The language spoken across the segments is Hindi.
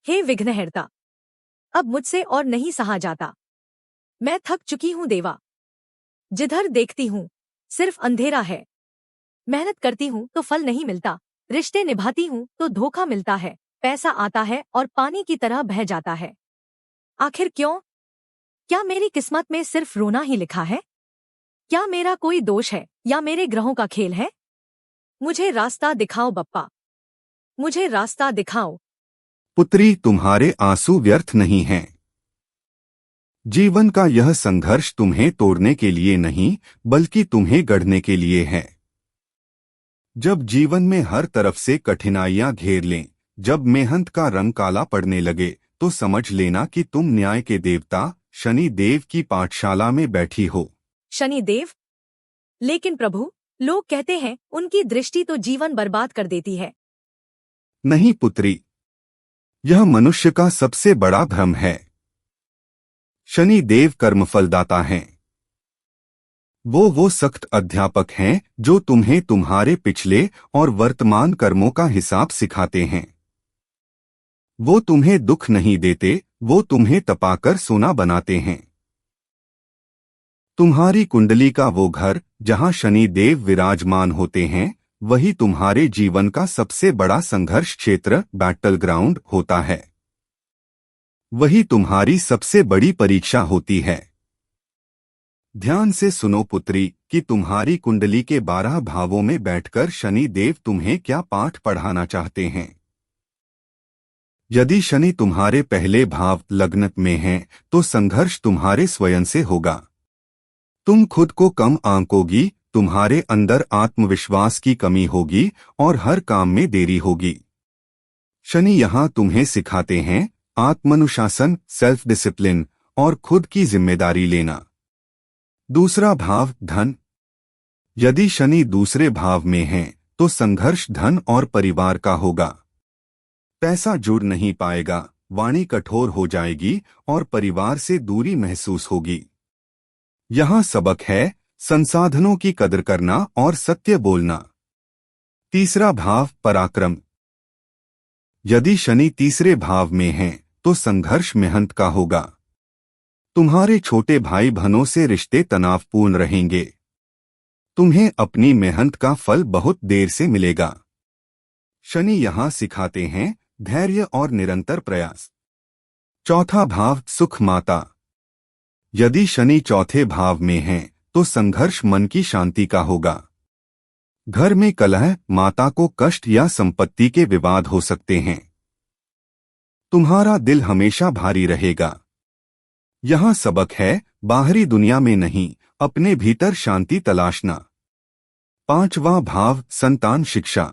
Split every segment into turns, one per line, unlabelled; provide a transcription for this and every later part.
हे विघ्नहर्ता, अब मुझसे और नहीं सहा जाता। मैं थक चुकी हूँ देवा। जिधर देखती हूँ सिर्फ अंधेरा है। मेहनत करती हूँ तो फल नहीं मिलता, रिश्ते निभाती हूँ तो धोखा मिलता है। पैसा आता है और पानी की तरह बह जाता है। आखिर क्यों? क्या मेरी किस्मत में सिर्फ रोना ही लिखा है? क्या मेरा कोई दोष है या मेरे ग्रहों का खेल है? मुझे रास्ता दिखाओ बप्पा, मुझे रास्ता दिखाओ।
पुत्री, तुम्हारे आंसू व्यर्थ नहीं हैं। जीवन का यह संघर्ष तुम्हें तोड़ने के लिए नहीं, बल्कि तुम्हें गढ़ने के लिए है। जब जीवन में हर तरफ से कठिनाइयां घेर लें, जब मेहनत का रंग काला पड़ने लगे, तो समझ लेना कि तुम न्याय के देवता शनि देव की पाठशाला में बैठी हो।
शनि देव? लेकिन प्रभु, लोग कहते हैं उनकी दृष्टि तो जीवन बर्बाद कर देती है।
नहीं पुत्री, यह मनुष्य का सबसे बड़ा भ्रम है। शनि देव कर्मफलदाता हैं। वो सख्त अध्यापक हैं जो तुम्हें तुम्हारे पिछले और वर्तमान कर्मों का हिसाब सिखाते हैं। वो तुम्हें दुख नहीं देते, वो तुम्हें तपाकर सोना बनाते हैं। तुम्हारी कुंडली का वो घर जहां शनि देव विराजमान होते हैं, वही तुम्हारे जीवन का सबसे बड़ा संघर्ष क्षेत्र, बैटल ग्राउंड होता है। वही तुम्हारी सबसे बड़ी परीक्षा होती है। ध्यान से सुनो पुत्री कि तुम्हारी कुंडली के 12 भावों में बैठकर शनि देव तुम्हें क्या पाठ पढ़ाना चाहते हैं। यदि शनि तुम्हारे पहले भाव लग्न में है, तो संघर्ष तुम्हारे स्वयं से होगा। तुम खुद को कम आंकोगी, तुम्हारे अंदर आत्मविश्वास की कमी होगी और हर काम में देरी होगी। शनि यहाँ तुम्हें सिखाते हैं आत्मानुशासन, सेल्फ डिसिप्लिन और खुद की जिम्मेदारी लेना। दूसरा भाव धन। यदि शनि दूसरे भाव में है, तो संघर्ष धन और परिवार का होगा। पैसा जुड़ नहीं पाएगा, वाणी कठोर हो जाएगी और परिवार से दूरी महसूस होगी। यहाँ सबक है संसाधनों की कदर करना और सत्य बोलना। तीसरा भाव पराक्रम। यदि शनि तीसरे भाव में है, तो संघर्ष मेहनत का होगा। तुम्हारे छोटे भाई बहनों से रिश्ते तनावपूर्ण रहेंगे। तुम्हें अपनी मेहनत का फल बहुत देर से मिलेगा। शनि यहाँ सिखाते हैं धैर्य और निरंतर प्रयास। चौथा भाव सुख माता। यदि शनि चौथे भाव में है, तो संघर्ष मन की शांति का होगा। घर में कलह, माता को कष्ट या संपत्ति के विवाद हो सकते हैं। तुम्हारा दिल हमेशा भारी रहेगा। यहाँ सबक है बाहरी दुनिया में नहीं, अपने भीतर शांति तलाशना। पांचवा भाव संतान शिक्षा।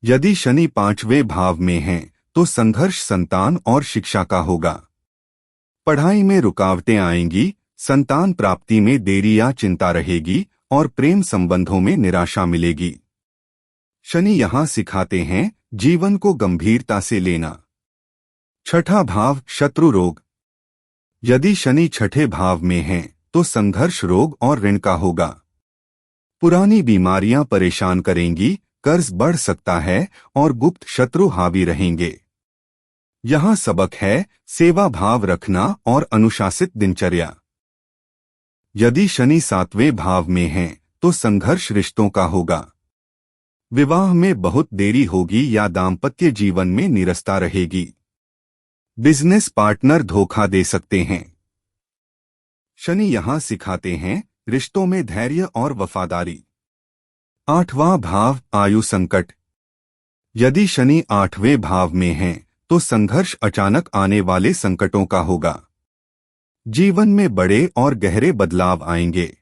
यदि शनि पांचवें भाव में है, तो संघर्ष संतान और शिक्षा का होगा। पढ़ाई में रुकावटें आएंगी, संतान प्राप्ति में देरी या चिंता रहेगी और प्रेम संबंधों में निराशा मिलेगी। शनि यहाँ सिखाते हैं जीवन को गंभीरता से लेना। छठा भाव शत्रु रोग। यदि शनि छठे भाव में है, तो संघर्ष रोग और ऋण का होगा। पुरानी बीमारियां परेशान करेंगी, कर्ज बढ़ सकता है और गुप्त शत्रु हावी रहेंगे। यहाँ सबक है सेवा भाव रखना और अनुशासित दिनचर्या। यदि शनि सातवें भाव में है, तो संघर्ष रिश्तों का होगा। विवाह में बहुत देरी होगी या दाम्पत्य जीवन में निरस्ता रहेगी। बिजनेस पार्टनर धोखा दे सकते हैं। शनि यहाँ सिखाते हैं रिश्तों में धैर्य और वफादारी। आठवां भाव आयु संकट। यदि शनि आठवें भाव में है, तो संघर्ष अचानक आने वाले संकटों का होगा। जीवन में बड़े और गहरे बदलाव आएंगे।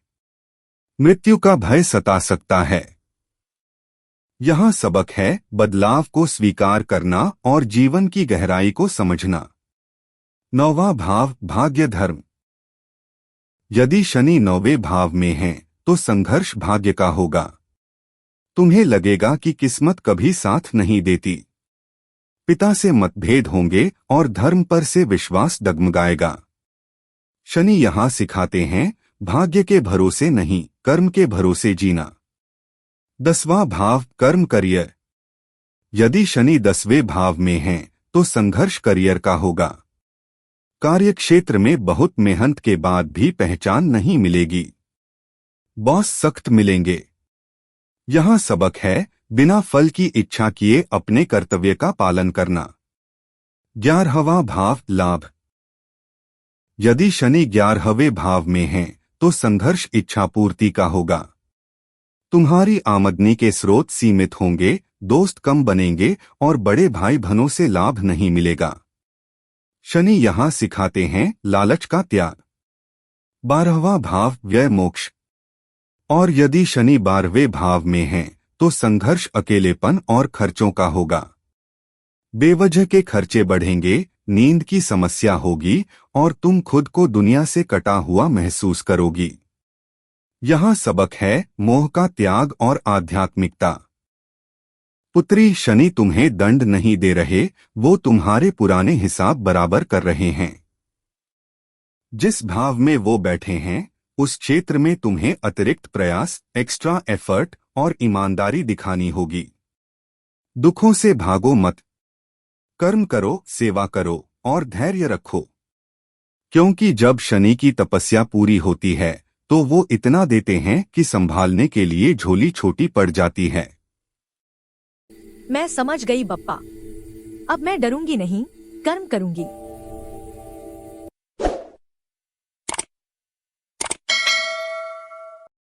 मृत्यु का भय सता सकता है। यहाँ सबक है बदलाव को स्वीकार करना और जीवन की गहराई को समझना। नौवां भाव भाग्य धर्म। यदि शनि नौवें भाव में है, तो संघर्ष भाग्य का होगा। तुम्हें लगेगा कि किस्मत कभी साथ नहीं देती। पिता से मतभेद होंगे और धर्म पर से विश्वास डगमगाएगा। शनि यहाँ सिखाते हैं भाग्य के भरोसे नहीं, कर्म के भरोसे जीना। 10वां भाव कर्म करियर। यदि शनि 10वें भाव में है, तो संघर्ष करियर का होगा। कार्यक्षेत्र में बहुत मेहनत के बाद भी पहचान नहीं मिलेगी। बॉस सख्त मिलेंगे। यहाँ सबक है, बिना फल की इच्छा किए अपने कर्तव्य का पालन करना। 11वां भाव लाभ। यदि शनि 11वें भाव में है तो संघर्ष इच्छा पूर्ति का होगा। तुम्हारी आमदनी के स्रोत सीमित होंगे, दोस्त कम बनेंगे और बड़े भाई बहनों से लाभ नहीं मिलेगा। शनि यहाँ सिखाते हैं लालच का त्याग। 12वां भाव व्यय मोक्ष। और यदि शनि 12वें भाव में है तो संघर्ष अकेलेपन और खर्चों का होगा। बेवजह के खर्चे बढ़ेंगे, नींद की समस्या होगी और तुम खुद को दुनिया से कटा हुआ महसूस करोगी। यहाँ सबक है मोह का त्याग और आध्यात्मिकता। पुत्री, शनि तुम्हें दंड नहीं दे रहे, वो तुम्हारे पुराने हिसाब बराबर कर रहे हैं। जिस भाव में वो बैठे हैं उस क्षेत्र में तुम्हें अतिरिक्त प्रयास, एक्स्ट्रा एफर्ट और ईमानदारी दिखानी होगी। दुखों से भागो मत। कर्म करो, सेवा करो और धैर्य रखो, क्योंकि जब शनि की तपस्या पूरी होती है तो वो इतना देते हैं कि संभालने के लिए झोली छोटी पड़ जाती है।
मैं समझ गई बप्पा। अब मैं डरूंगी नहीं, कर्म करूंगी।